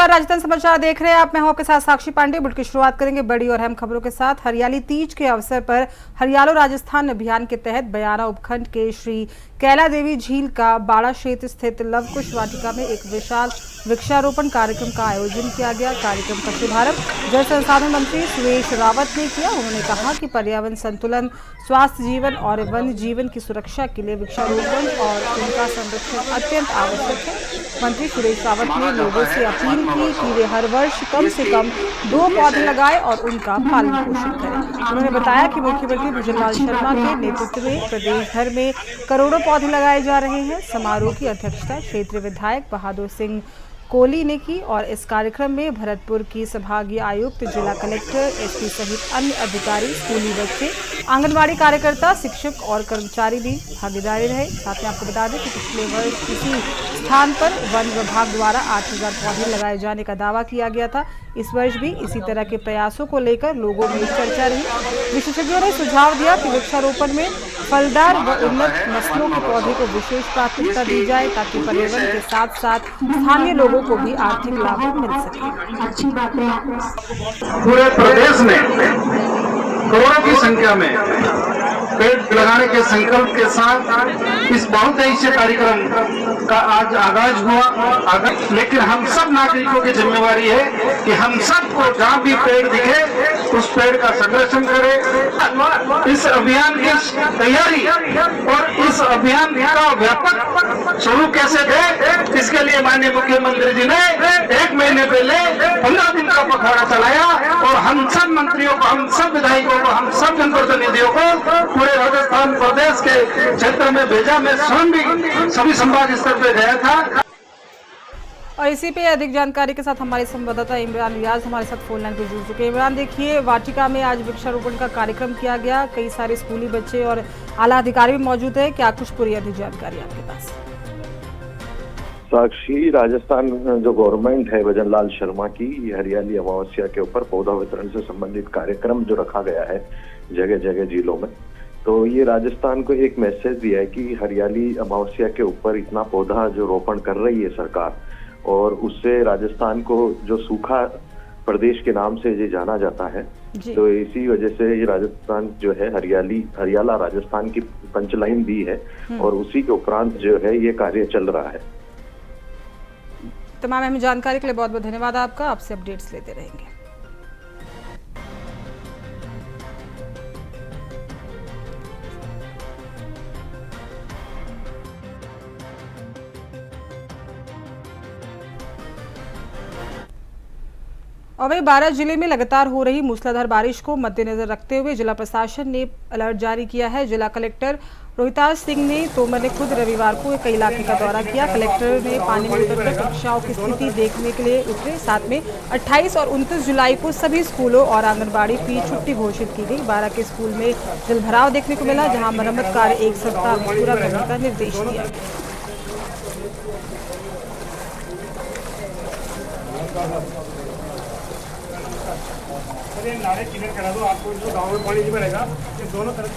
नमस्कार, राजस्थान समाचार देख रहे हैं आप। मैं हूं आपके साथ साक्षी पांडे। बुलेटिन की शुरुआत करेंगे बड़ी और अहम खबरों के साथ। हरियाली तीज के अवसर पर हरियालो राजस्थान अभियान के तहत बयाना उपखंड के श्री कैला देवी झील का बाड़ा क्षेत्र स्थित लव कुश वाटिका में एक विशाल वृक्षारोपण कार्यक्रम का आयोजन किया गया। कार्यक्रम का शुभारंभ जल संसाधन मंत्री सुरेश रावत ने किया। उन्होंने कहा कि पर्यावरण संतुलन, स्वास्थ्य जीवन और वन्य जीवन की सुरक्षा के लिए वृक्षारोपण और उनका संरक्षण अत्यंत आवश्यक है। मंत्री सुरेश रावत ने लोगों से अपील की कि वे हर वर्ष कम से कम 2 पौधे लगाएं और उनका पालन पोषण करें। उन्होंने बताया कि मुख्यमंत्री भजन लाल शर्मा के नेतृत्व में प्रदेश भर में करोड़ों पौधे लगाए जा रहे हैं। समारोह की अध्यक्षता क्षेत्रीय विधायक बहादुर सिंह कोहली ने की और इस कार्यक्रम में भरतपुर की संभागीय आयुक्त, जिला कलेक्टर, एसपी सहित अन्य अधिकारी, स्कूली बच्चे, आंगनबाड़ी कार्यकर्ता, शिक्षक और कर्मचारी भी भागीदारी रहे। साथ में आपको बता दें कि पिछले वर्ष इसी स्थान पर वन विभाग द्वारा 8000 पौधे लगाए जाने का दावा किया गया था। इस वर्ष भी इसी तरह के प्रयासों को लेकर लोगों में चर्चा रही। विशेषज्ञों ने सुझाव दिया कि वृक्षारोपण में फलदार व उन्नत नस्लों के पौधे को विशेष प्राथमिकता दी जाए ताकि पर्यावरण के साथ साथ स्थानीय लोगों को भी आर्थिक लाभ मिल सके। अच्छी बात है। पूरे प्रदेश में करोड़ों की संख्या में पेड़ लगाने के संकल्प के साथ इस बहुउद्देशीय कार्यक्रम का आज आगाज हुआ। लेकिन हम सब नागरिकों की जिम्मेवारी है कि हम सबको जहाँ भी पेड़ दिखे उस पेड़ का संरक्षण करें। इस अभियान की तैयारी और इस अभियान का व्यापक स्वरूप कैसे दे, इसके लिए माननीय मुख्यमंत्री जी ने 1 महीने पहले 15 दिन का पखवाड़ा चलाया और हम सब मंत्रियों को, हम सब विधायकों को, हम सब जनप्रतिनिधियों को पूरे राजस्थान प्रदेश के क्षेत्र में भेजा। मैं स्वयं भी सभी संभाग स्तर पे गया था। और इसी पे अधिक जानकारी के साथ हमारे संवाददाता इमरान रियाज हमारे साथ फोन लाइन पर जुड़ चुके हैं। इमरान, देखिए, वाटिका में आज वृक्षारोपण का कार्यक्रम किया गया। कई सारे स्कूली बच्चे और आला अधिकारी भी मौजूद है। क्या कुछ पूरी अधिक जानकारी आपके पास? साक्षी, राजस्थान जो गवर्नमेंट है भजन लाल शर्मा की, हरियाली अमावस्या के ऊपर पौधा वितरण से संबंधित कार्यक्रम जो रखा गया है जगह जगह जिलों में, तो ये राजस्थान को एक मैसेज दिया है कि हरियाली अमावस्या के ऊपर इतना पौधा जो रोपण कर रही है सरकार, और उससे राजस्थान को जो सूखा प्रदेश के नाम से ये जाना जाता है, तो इसी वजह से ये राजस्थान जो है हरियाला राजस्थान की पंचलाइन दी है और उसी के उपरांत जो है ये कार्य चल रहा है। तमाम अहम जानकारी के लिए बहुत बहुत धन्यवाद आपका। आपसे अपडेट्स लेते रहेंगे। और वहीं 12 जिले में लगातार हो रही मूसलाधार बारिश को मद्देनजर रखते हुए जिला प्रशासन ने अलर्ट जारी किया है। जिला कलेक्टर रोहिताज सिंह ने तोमर ने खुद रविवार को कई इलाके का दौरा किया। कलेक्टर ने पानी में उतरकर कक्षाओं की स्थिति देखने के लिए उतरे। साथ में 28 और 29 जुलाई को सभी स्कूलों और आंगनबाड़ी की छुट्टी घोषित की गई। 12 के स्कूल में जलभराव देखने को मिला, जहां मरम्मत कार्य 1 सप्ताह में पूरा करने का निर्देश दिया गया। नाले क्लियर करा दो, आपको जो गांव में पानी नहीं भरेगा, ये दोनों तरफ।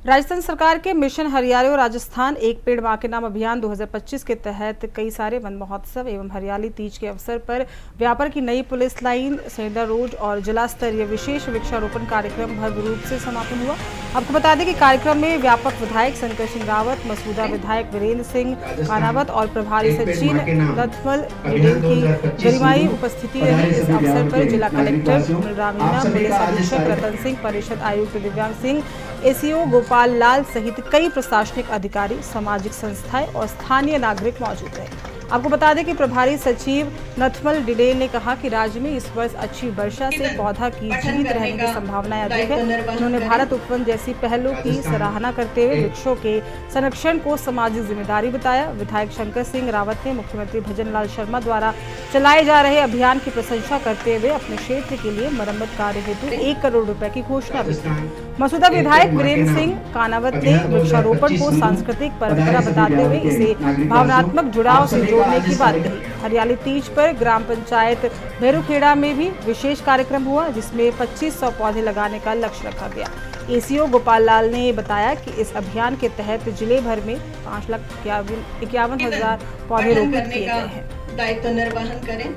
राजस्थान सरकार के मिशन हरियाली राजस्थान एक पेड़ मां के नाम अभियान 2025 के तहत कई सारे वन महोत्सव एवं हरियाली तीज के अवसर पर व्यापार की नई पुलिस लाइन, सेंडा रोड और जिला स्तरीय विशेष वृक्षारोपण कार्यक्रम भव्य रूप से समापन हुआ। आपको बता दें कि कार्यक्रम में व्यापक विधायक शंकर सिंह रावत, मसूदा विधायक वीरेंद्र सिंह कानावत और प्रभारी सचिव नथमल डिडेल की गरिमाई उपस्थिति रही। इस अवसर पर जिला कलेक्टर रामीना, पुलिस अधीक्षक रतन सिंह, परिषद आयुक्त दिव्यांग सिंह, एसीओ गोपाल लाल सहित कई प्रशासनिक अधिकारी, सामाजिक संस्थाएं और स्थानीय नागरिक मौजूद रहे। आपको बता दें कि प्रभारी सचिव नथमल डिडेल ने कहा कि राज्य में इस वर्ष अच्छी वर्षा से पौधा की जीवित रहने की संभावनाएं अधिक है। उन्होंने भारत उपवन जैसी पहलों की सराहना करते हुए वृक्षों के संरक्षण को सामाजिक जिम्मेदारी बताया। विधायक शंकर सिंह रावत ने मुख्यमंत्री भजन लाल शर्मा द्वारा चलाए जा रहे अभियान की प्रशंसा करते हुए अपने क्षेत्र के लिए मरम्मत कार्य हेतु 1 करोड़ रुपए की घोषणा भी की। मसूदा विधायक वीरेंद्र सिंह कानावत ने वृक्षारोपण को सांस्कृतिक परंपरा बताते हुए इसे भावनात्मक जुड़ाव से जोड़ने की बात कही। हरियाली तीज पर ग्राम पंचायत भैरूखेड़ा में भी विशेष कार्यक्रम हुआ, जिसमें 2500 पौधे लगाने का लक्ष्य रखा गया। एसीओ गोपाल लाल ने बताया कि इस अभियान के तहत जिले भर में 5,51,000 पौधे रोपित किए गए हैं। दायित्व निर्वहन करें।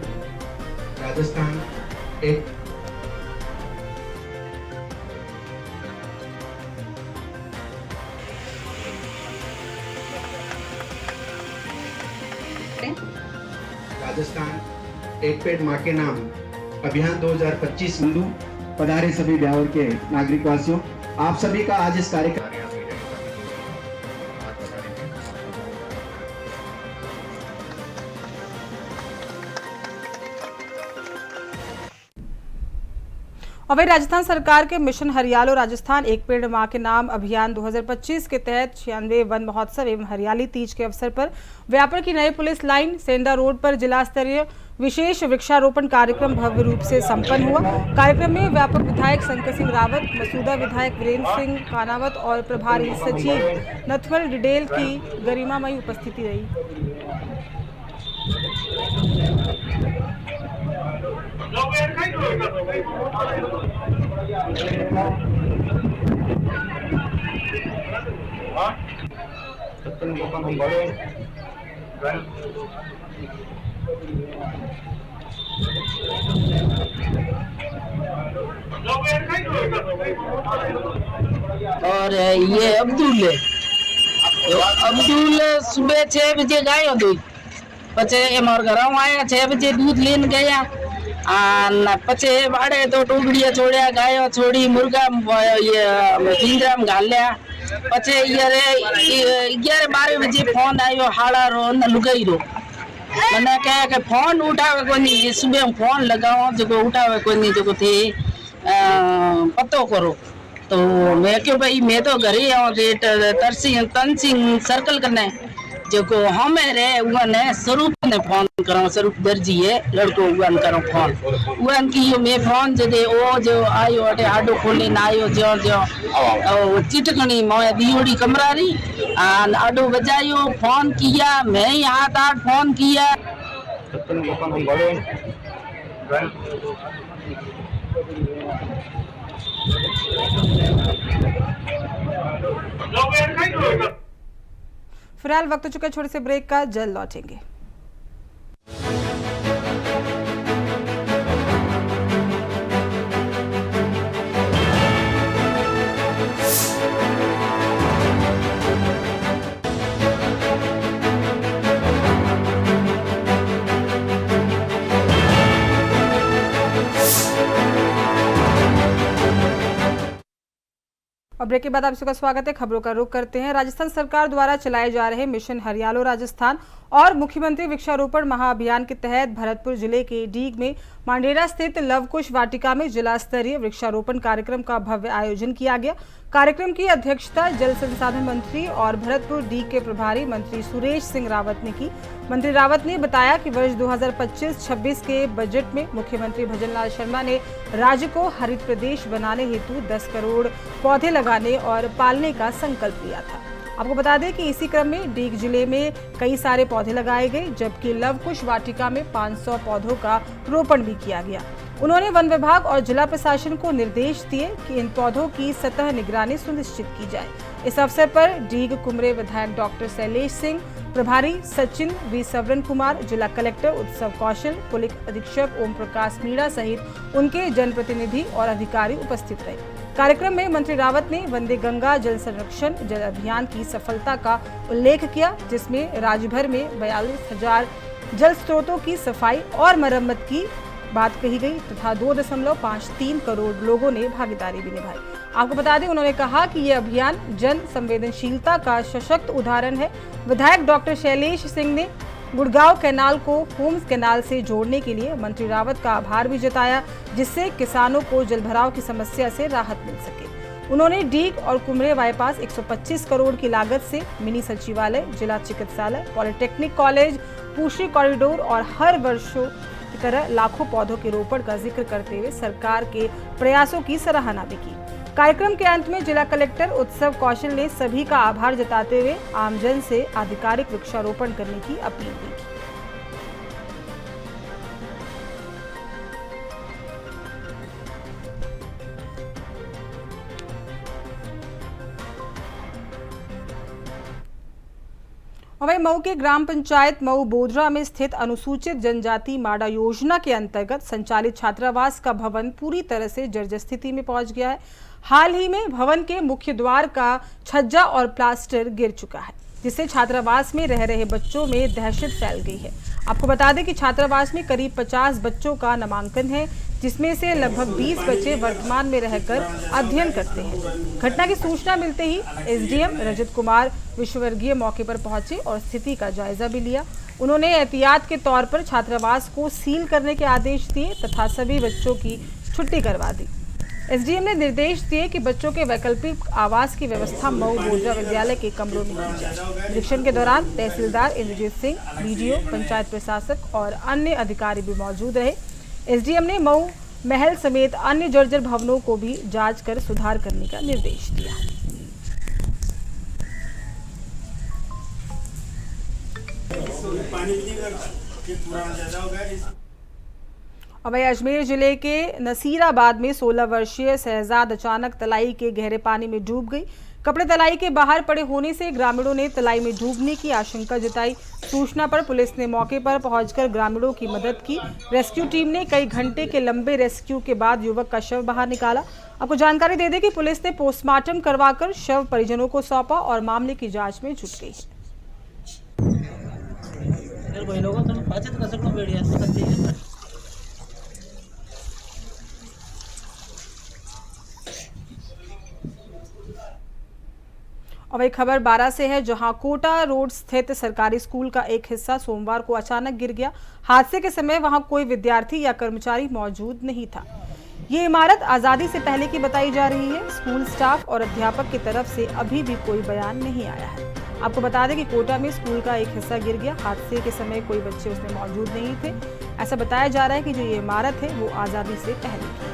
राजस्थान एक राजस्थान एक पेड़ माँ के नाम अभियान 2025 हिंदू पधारे सभी ब्यावर के नागरिक वासियों, आप सभी का आज इस कार्यक्रम और वही राजस्थान सरकार के मिशन हरियालो राजस्थान एक पेड़ मां के नाम अभियान 2025 के तहत 96वें वन महोत्सव एवं हरियाली तीज के अवसर पर व्यापार की नई पुलिस लाइन सेंधा रोड पर जिला स्तरीय विशेष वृक्षारोपण कार्यक्रम भव्य रूप से संपन्न हुआ। कार्यक्रम में व्यापक विधायक शंकर सिंह रावत, मसूदा विधायक वीरेंद्र सिंह कानावत और प्रभारी सचिव नथमल डिडेल की गरिमामयी उपस्थिति रही। और ये अब्दुल सुबह 6 बजे गए दूध पचे एमार घर आया 6 बजे दूध लेन गया पचे बाड़े तो टूबड़िया छोड़िया गाय छोड़ी मुर्गा ये पिंजरा में घाल लिया पचे 11-12 बजे फोन आयो हाड़ा रो लुगाई रो मैंने कहा कि फोन उठावे को नहीं, सुबह फोन लगाओ जो उठावे को नहीं जो थे पतो करो। तो मैं क्यों भाई मैं तो घर ही आऊँ तनसिंह सर्कल करने जो को हमें रे उन्हें स्वरूप ने फोन करो, स्वरूप दर्जी है लड़को उन करो फोन उन की यो मैं फोन जो दे ओ जो आयो अटे आडो खोले ना आयो जो जो चिटकनी मोए दियोड़ी कमरारी आडो बजायो फोन किया मैं यहाँ तार फोन किया फिलहाल वक्त हो चुका है छोटे से ब्रेक का, जल्द लौटेंगे। और ब्रेक के बाद आप सबका स्वागत है। खबरों का रुख करते हैं। राजस्थान सरकार द्वारा चलाए जा रहे मिशन हरियालो राजस्थान और मुख्यमंत्री वृक्षारोपण महाअभियान के तहत भरतपुर जिले के डीग में मांडेरा स्थित लवकुश वाटिका में जिला स्तरीय वृक्षारोपण कार्यक्रम का भव्य आयोजन किया गया। कार्यक्रम की अध्यक्षता जल संसाधन मंत्री और भरतपुर डीग के प्रभारी मंत्री सुरेश सिंह रावत ने की। मंत्री रावत ने बताया कि वर्ष 2025-26 के बजट में मुख्यमंत्री भजनलाल शर्मा ने राज्य को हरित प्रदेश बनाने हेतु 10 करोड़ पौधे लगाने और पालने का संकल्प लिया था। आपको बता दें कि इसी क्रम में डीग जिले में कई सारे पौधे लगाए गए, जबकि लवकुश वाटिका में 500 पौधों का रोपण भी किया गया। उन्होंने वन विभाग और जिला प्रशासन को निर्देश दिए कि इन पौधों की सतह निगरानी सुनिश्चित की जाए। इस अवसर पर डीग कुमरे विधायक डॉक्टर शैलेश सिंह, प्रभारी सचिन वी सवरन कुमार, जिला कलेक्टर उत्सव कौशल, पुलिस अधीक्षक ओम प्रकाश मीणा सहित उनके जनप्रतिनिधि और अधिकारी उपस्थित रहे। कार्यक्रम में मंत्री रावत ने वंदे गंगा जल संरक्षण जल अभियान की सफलता का उल्लेख किया, जिसमें राज्य भर में 42,000 जल स्रोतों की सफाई और मरम्मत की बात कही गई तथा 2.53 करोड़ लोगों ने भागीदारी भी निभाई। आपको बता दें, उन्होंने कहा कि ये अभियान जन संवेदनशीलता का सशक्त उदाहरण है। विधायक डॉक्टर शैलेश सिंह ने गुड़गांव कैनाल को होम्स कैनाल से जोड़ने के लिए मंत्री रावत का आभार भी जताया, जिससे किसानों को जलभराव की समस्या से राहत मिल सके। उन्होंने डीग और कुमरे बाईपास 125 करोड़ की लागत से मिनी सचिवालय, जिला चिकित्सालय, पॉलिटेक्निक कॉलेज, पूषी कॉरिडोर और हर वर्षों की तरह लाखों पौधों के रोपण का जिक्र करते हुए सरकार के प्रयासों की सराहना भी की। कार्यक्रम के अंत में जिला कलेक्टर उत्सव कौशल ने सभी का आभार जताते हुए आमजन से आधिकारिक वृक्षारोपण करने की अपील की। और वहीं मऊ के ग्राम पंचायत मऊ बोधरा में स्थित अनुसूचित जनजाति माडा योजना के अंतर्गत संचालित छात्रावास का भवन पूरी तरह से जर्जर स्थिति में पहुंच गया है। हाल ही में भवन के मुख्य द्वार का छज्जा और प्लास्टर गिर चुका है, जिससे छात्रावास में रह रहे बच्चों में दहशत फैल गई है। आपको बता दें कि छात्रावास में करीब 50 बच्चों का नामांकन है, जिसमें से लगभग 20 बच्चे वर्तमान में रहकर अध्ययन करते हैं। घटना की सूचना मिलते ही एसडीएम रजत कुमार विश्ववर्गीय मौके पर पहुंचे और स्थिति का जायजा भी लिया। उन्होंने एहतियात के तौर पर छात्रावास को सील करने के आदेश दिए तथा सभी बच्चों की छुट्टी करवा दी। एसडीएम ने निर्देश दिए कि बच्चों के वैकल्पिक आवास की व्यवस्था मऊ बोधरा विद्यालय के कमरों में की जाए। निरीक्षण के दौरान तहसीलदार इंद्रजीत सिंह, बीडीओ, पंचायत प्रशासक और अन्य अधिकारी भी मौजूद रहे। एसडीएम ने मऊ महल समेत अन्य जर्जर भवनों को भी जांच कर सुधार करने का निर्देश दिया। और वहीं अजमेर जिले के नसीराबाद में 16 वर्षीय शहजाद अचानक तलाई के गहरे पानी में डूब गई। कपड़े तलाई के बाहर पड़े होने से ग्रामीणों ने तलाई में डूबने की आशंका जताई। सूचना पर पुलिस ने मौके पर पहुंचकर ग्रामीणों की मदद की। रेस्क्यू टीम ने कई घंटे के लंबे रेस्क्यू के बाद युवक का शव बाहर निकाला। आपको जानकारी दे दें कि पुलिस ने पोस्टमार्टम करवाकर शव परिजनों को सौंपा और मामले की जांच में जुट गई है। और वही खबर 12 से है, जहां कोटा रोड स्थित सरकारी स्कूल का एक हिस्सा सोमवार को अचानक गिर गया। हादसे के समय वहां कोई विद्यार्थी या कर्मचारी मौजूद नहीं था। ये इमारत आजादी से पहले की बताई जा रही है। स्कूल स्टाफ और अध्यापक की तरफ से अभी भी कोई बयान नहीं आया है। आपको बता दें कि कोटा में स्कूल का एक हिस्सा गिर गया। हादसे के समय कोई बच्चे उसमें मौजूद नहीं थे। ऐसा बताया जा रहा है कि जो ये इमारत है वो आजादी से पहले की है।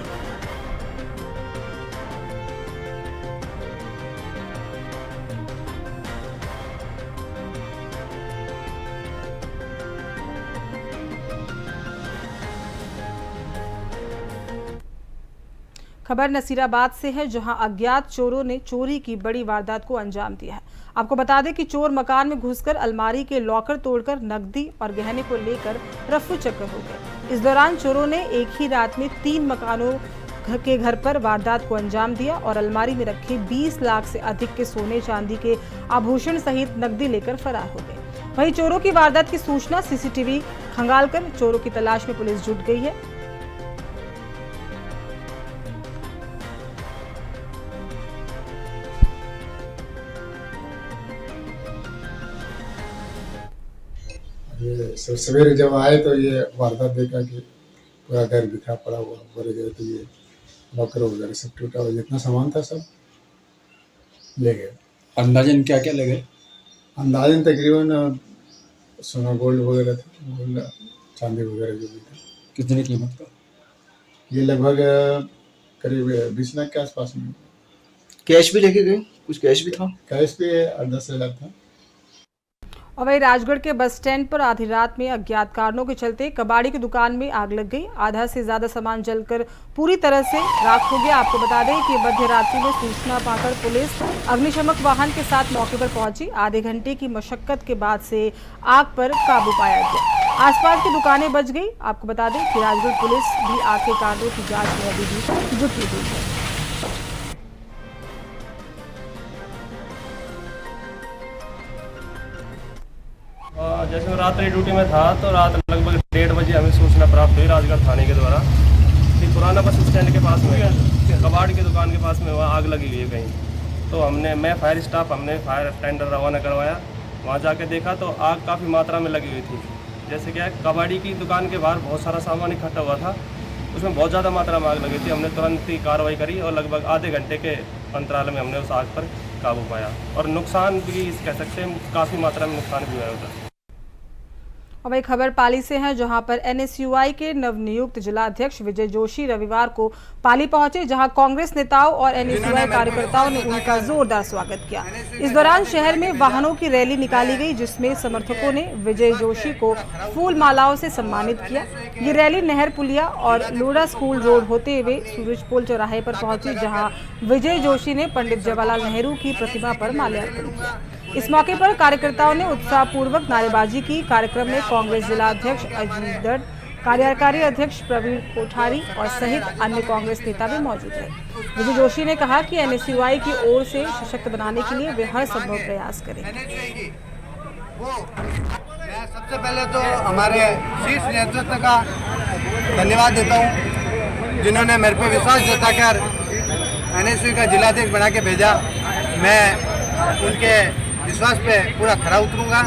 खबर नसीराबाद से है, जहां अज्ञात चोरों ने चोरी की बड़ी वारदात को अंजाम दिया है। आपको बता दें कि चोर मकान में घुसकर अलमारी के लॉकर तोड़कर नकदी और गहने को लेकर रफू चक्कर हो गए। इस दौरान चोरों ने एक ही रात में 3 मकानों के घर पर वारदात को अंजाम दिया और अलमारी में रखे 20 लाख से अधिक के सोने चांदी के आभूषण सहित नकदी लेकर फरार हो गए। वहीं चोरों की वारदात की सूचना सीसीटीवी खंगालकर चोरों की तलाश में पुलिस जुट गई है। ये सवेरे जब आए तो ये वारदात देखा कि पूरा घर बिखरा पड़ा हुआ, बोले गए तो ये लॉकर वगैरह सब टूटा हुआ, जितना सामान था सब ले गए। अंदाजन क्या क्या ले गए? अंदाजन तकरीबन सोना गोल्ड वगैरह था, गोल्ड चांदी वगैरह जो भी था। कितनी कीमत का? ये लगभग करीब 20 लाख के आसपास में। कैश भी लेके गए? कुछ कैश भी था? कैश भी 8-10 लाख था। और वही राजगढ़ के बस स्टैंड पर आधी रात में अज्ञात कारणों के चलते कबाड़ी की दुकान में आग लग गई। आधा से ज्यादा सामान जलकर पूरी तरह से राख हो गया। आपको बता दें कि मध्य रात्रि में सूचना पाकर पुलिस अग्निशमक वाहन के साथ मौके पर पहुंची। आधे घंटे की मशक्कत के बाद से आग पर काबू पाया गया। आसपास की दुकानें बच गई। आपको बता दें कि राजगढ़ पुलिस भी आग के कारणों की जाँच में अभी भी जुटी हुई है। जैसे मैं रात्रि ड्यूटी में था तो रात लगभग 1:30 बजे हमें सूचना प्राप्त हुई राजगढ़ थाने के द्वारा कि पुराना बस स्टैंड के पास में कबाड़ की दुकान के पास में वहाँ आग लगी हुई है कहीं। तो मैं फायर स्टाफ हमने फायर टेंडर रवाना करवाया। वहाँ जाके देखा तो आग काफ़ी मात्रा में लगी हुई थी। जैसे क्या कबाड़ी की दुकान के बाहर बहुत सारा सामान इकट्ठा हुआ था, उसमें बहुत ज़्यादा मात्रा में आग लगी थी। हमने तुरंत ही कार्रवाई करी और लगभग आधे घंटे के अंतराल में हमने उस आग पर काबू पाया। और नुकसान भी कह सकते हैं काफ़ी मात्रा में नुकसान भी हुआ है उधर। और वही खबर पाली से है, जहां पर एनएसयूआई के नवनियुक्त जिला अध्यक्ष विजय जोशी रविवार को पाली पहुंचे, जहां कांग्रेस नेताओं और एनएसयूआई कार्यकर्ताओं ने उनका जोरदार स्वागत किया। इस दौरान शहर में वाहनों की रैली निकाली गई, जिसमें समर्थकों ने विजय जोशी को फूल मालाओं से सम्मानित किया। ये रैली नहर पुलिया और लोढ़ा स्कूल रोड होते हुए सूरजपोल चौराहे पर पहुंची, जहाँ विजय जोशी ने पंडित जवाहरलाल नेहरू की प्रतिमा पर माल्यार्पण किया। इस मौके पर कार्यकर्ताओं ने उत्साहपूर्वक नारेबाजी की। कार्यक्रम में कांग्रेस जिला अध्यक्ष अजीत दत्त, कार्यकारी अध्यक्ष प्रवीण कोठारी और सहित अन्य कांग्रेस नेता भी मौजूद रहे। विजय जोशी ने कहा कि एनएसयूआई की ओर से सशक्त बनाने के लिए वे हर संभव प्रयास करेंगे। मैं सबसे पहले तो हमारे शीर्ष नेतृत्व का धन्यवाद देता हूं, जिन्होंने मेरे पे विश्वास जताकर एनएसयूआई का जिलाध्यक्ष बना के भेजा। मैं उनके विश्वास पे पूरा खरा उतरूंगा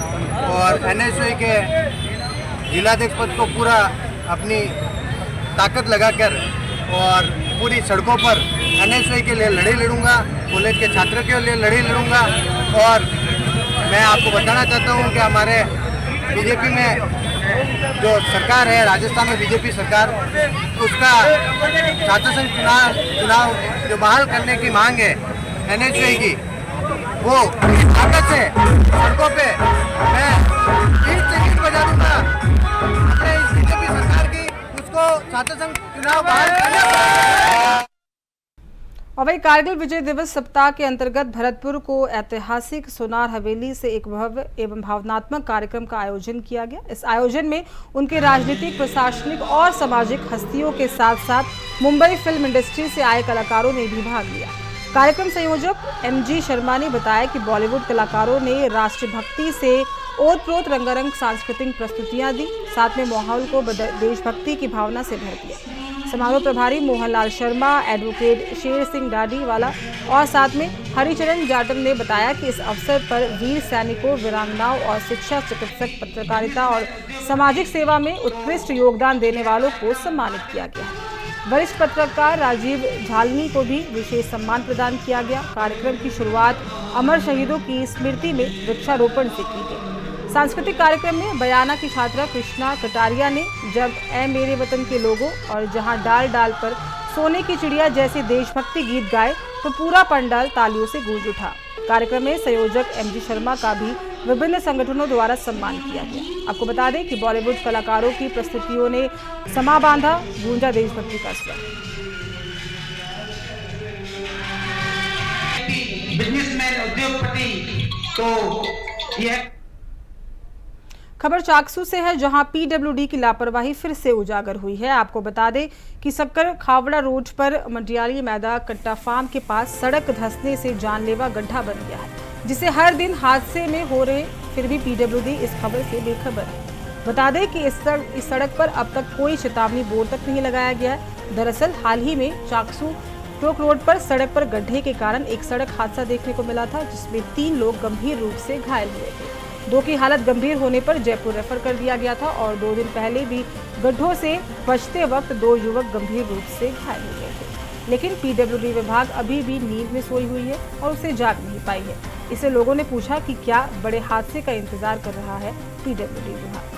और एनएसयूआई के जिलाध्यक्ष पद को पूरा अपनी ताकत लगाकर और पूरी सड़कों पर एनएसयूआई के लिए लड़ाई लड़ूंगा, कॉलेज के छात्रों के लिए लड़ाई लड़ूंगा। और मैं आपको बताना चाहता हूं कि हमारे बीजेपी में जो सरकार है, राजस्थान में बीजेपी सरकार, उसका छात्र संघ चुनाव जो बहाल करने की मांग है एनएसयूआई की, वो ताकत से सड़कों पे मैं ईंट बजा दूंगा अपने इस बीजेपी सरकार की, उसको छात्र संघ चुनाव बहाल करने। और वही कारगिल विजय दिवस सप्ताह के अंतर्गत भरतपुर को ऐतिहासिक सोनार हवेली से एक भव्य एवं भावनात्मक कार्यक्रम का आयोजन किया गया। इस आयोजन में उनके राजनीतिक, प्रशासनिक और सामाजिक हस्तियों के साथ साथ मुंबई फिल्म इंडस्ट्री से आए कलाकारों ने भी भाग लिया। कार्यक्रम संयोजक एमजी शर्मा ने बताया कि बॉलीवुड कलाकारों ने राष्ट्रभक्ति से ओतप्रोत रंगारंग सांस्कृतिक प्रस्तुतियां दी, साथ में माहौल को देशभक्ति की भावना से भर दिया। समारोह प्रभारी मोहनलाल शर्मा, एडवोकेट शेर सिंह डाडीवाला और साथ में हरिचरण जाटव ने बताया कि इस अवसर पर वीर सैनिकों, वीरांगनाओं और शिक्षा, चिकित्सक, पत्रकारिता और सामाजिक सेवा में उत्कृष्ट योगदान देने वालों को सम्मानित किया गया। वरिष्ठ पत्रकार राजीव झालनी को भी विशेष सम्मान प्रदान किया गया। कार्यक्रम की शुरुआत अमर शहीदों की स्मृति में वृक्षारोपण से की गई। सांस्कृतिक कार्यक्रम में बयाना की छात्रा कृष्णा कटारिया ने जब ऐ मेरे वतन के लोगों और जहां डाल डाल पर सोने की चिड़िया जैसे देशभक्ति गीत गाए तो पूरा पंडाल तालियों से गूंज उठा। कार्यक्रम में संयोजक एमजी शर्मा का भी विभिन्न संगठनों द्वारा सम्मान किया गया। आपको बता दें कि बॉलीवुड कलाकारों की प्रस्तुतियों ने समा बांधा, गूंजा देशभक्ति का स्वर। बिजनेसमैन, उद्योगपति तो यह खबर चाकसू से है, जहां पीडब्ल्यूडी की लापरवाही फिर से उजागर हुई है। आपको बता दें कि सक्कर खावड़ा रोड पर मंडियाली मैदा कट्टा फार्म के पास सड़क धंसने से जानलेवा गड्ढा बन गया है, जिसे हर दिन हादसे में हो रहे, फिर भी पीडब्ल्यूडी इस खबर से बेखबर है। बता दें कि इस सड़क पर अब तक कोई चेतावनी बोर्ड तक नहीं लगाया गया है। दरअसल हाल ही में चाकसू टोक रोड पर सड़क पर गड्ढे के कारण एक सड़क हादसा देखने को मिला था, जिसमें 3 लोग गंभीर रूप से घायल हुए थे। 2 की हालत गंभीर होने पर जयपुर रेफर कर दिया गया था और 2 दिन पहले भी गड्ढों से बचते वक्त 2 युवक गंभीर रूप से घायल हो गए थे। लेकिन पीडब्ल्यूडी विभाग अभी भी नींद में सोई हुई है और उसे जाग नहीं पाई है। इससे लोगों ने पूछा कि क्या बड़े हादसे का इंतजार कर रहा है पीडब्ल्यूडी विभाग।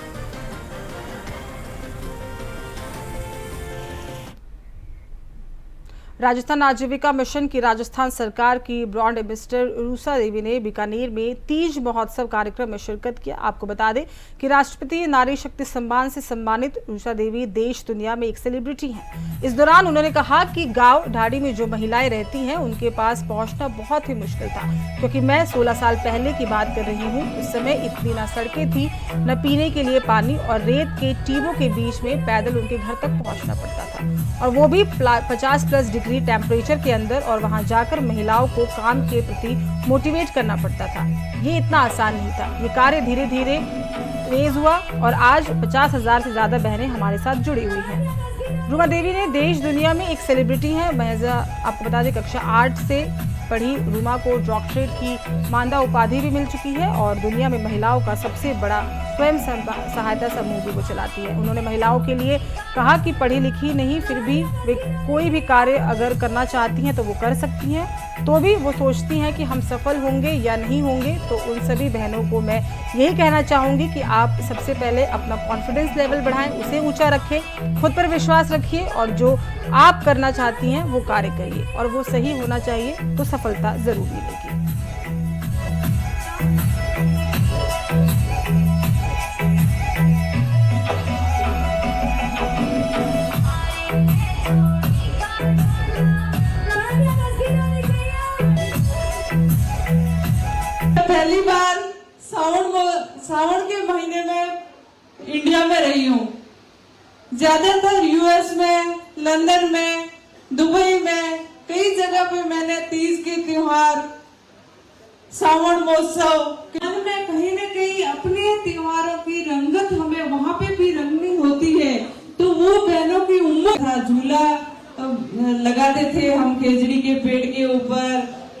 राजस्थान आजीविका मिशन की राजस्थान सरकार की ब्रांड एम्बेसडर रूसा देवी ने बीकानेर में तीज महोत्सव कार्यक्रम में शिरकत किया। आपको बता दें कि राष्ट्रपति नारी शक्ति सम्मान से सम्मानित रूसा देवी देश दुनिया में एक सेलिब्रिटी हैं। इस दौरान उन्होंने कहा कि गांव ढाड़ी में जो महिलाएं रहती हैं उनके पास पहुंचना बहुत ही मुश्किल था, क्योंकि मैं 16 साल पहले की बात कर रही हूँ। उस समय इतनी ना सड़कें थी, न पीने के लिए पानी और रेत के टीबों के बीच में पैदल उनके घर तक पहुँचना पड़ता था, और वो भी 50+ डिग्री टेम्परेचर के अंदर, और वहां जाकर महिलाओं को काम के प्रति मोटिवेट करना पड़ता था। ये इतना आसान नहीं था। ये कार्य धीरे धीरे तेज हुआ और आज 50,000 से ज्यादा बहनें हमारे साथ जुड़ी हुई हैं। रूमा देवी ने देश दुनिया में एक सेलिब्रिटी है। महज आपको बता दें कक्षा 8 से पढ़ी रूमा को डॉक्टरेट की मानदा उपाधि भी मिल चुकी है और दुनिया में महिलाओं का सबसे बड़ा स्वयं सहायता समूह भी वो चलाती है। उन्होंने महिलाओं के लिए कहा कि पढ़ी लिखी नहीं, फिर भी वे कोई भी कार्य अगर करना चाहती हैं तो वो कर सकती हैं। तो भी वो सोचती हैं कि हम सफल होंगे या नहीं होंगे। तो उन सभी बहनों को मैं यही कहना चाहूँगी कि आप सबसे पहले अपना कॉन्फिडेंस लेवल बढ़ाएं, उसे ऊँचा रखें, खुद पर विश्वास रखिए और जो आप करना चाहती हैं वो कार्य करिए, और वो सही होना चाहिए तो सफलता जरूर मिलेगी। पहली बार सावन के महीने में इंडिया में रही हूँ। ज्यादातर यूएस में, लंदन में, दुबई में, कई जगह पे मैंने तीज के त्योहार, सावन महोत्सव में कहीं न कहीं अपने त्योहारों की रंगत हमें वहाँ पे भी रंगनी होती है। तो वो बहनों की उम्र था, झूला लगाते थे हम खेजड़ी के पेड़ के ऊपर,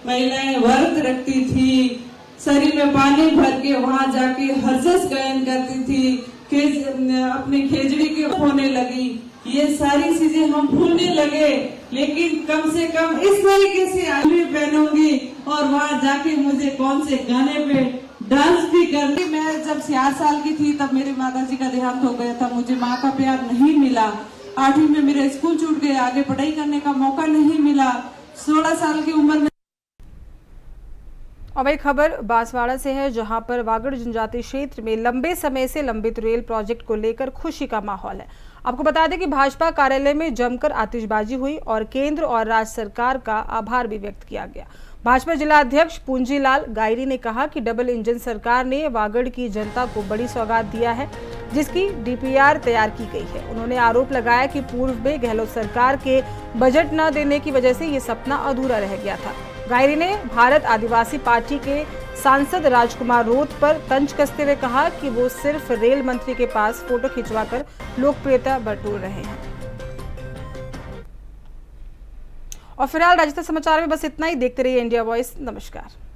महिलाएं व्रत रखती थी, शरीर में पानी भर के वहां जाके हर्षस गायन करती थी, अपने खेजड़ी के होने लगी। ये सारी चीजें हम भूलने लगे, लेकिन कम से कम इस तरीके से आगे पहनूंगी और वहां जाके मुझे कौन से गाने पे डांस भी करनी। मैं जब 4 साल की थी तब मेरे माताजी का देहांत हो गया था, मुझे माँ का प्यार नहीं मिला। 8वीं में मेरा स्कूल छूट गया, आगे पढ़ाई करने का मौका नहीं मिला। 16 साल की उम्र में। अब एक खबर बांसवाड़ा से है, जहां पर वागड़ जनजातीय क्षेत्र में लंबे समय से लंबित रेल प्रोजेक्ट को लेकर खुशी का माहौल है। आपको बता दें कि भाजपा कार्यालय में जमकर आतिशबाजी हुई और केंद्र और राज्य सरकार का आभार भी व्यक्त किया गया। भाजपा जिला अध्यक्ष पूंजीलाल गायरी ने कहा कि डबल इंजन सरकार ने वागड़ की जनता को बड़ी सौगात दिया है, जिसकी डीपीआर तैयार की गई है। उन्होंने आरोप लगाया कि पूर्व में गहलोत सरकार के बजट न देने की वजह से ये सपना अधूरा रह गया था। गायरी ने भारत आदिवासी पार्टी के सांसद राजकुमार रोत पर तंज कसते हुए कहा कि वो सिर्फ रेल मंत्री के पास फोटो खिंचवाकर लोकप्रियता बटोर रहे हैं। और फिलहाल राजस्थान समाचार में बस इतना ही। देखते रहिए इंडिया वॉइस। नमस्कार।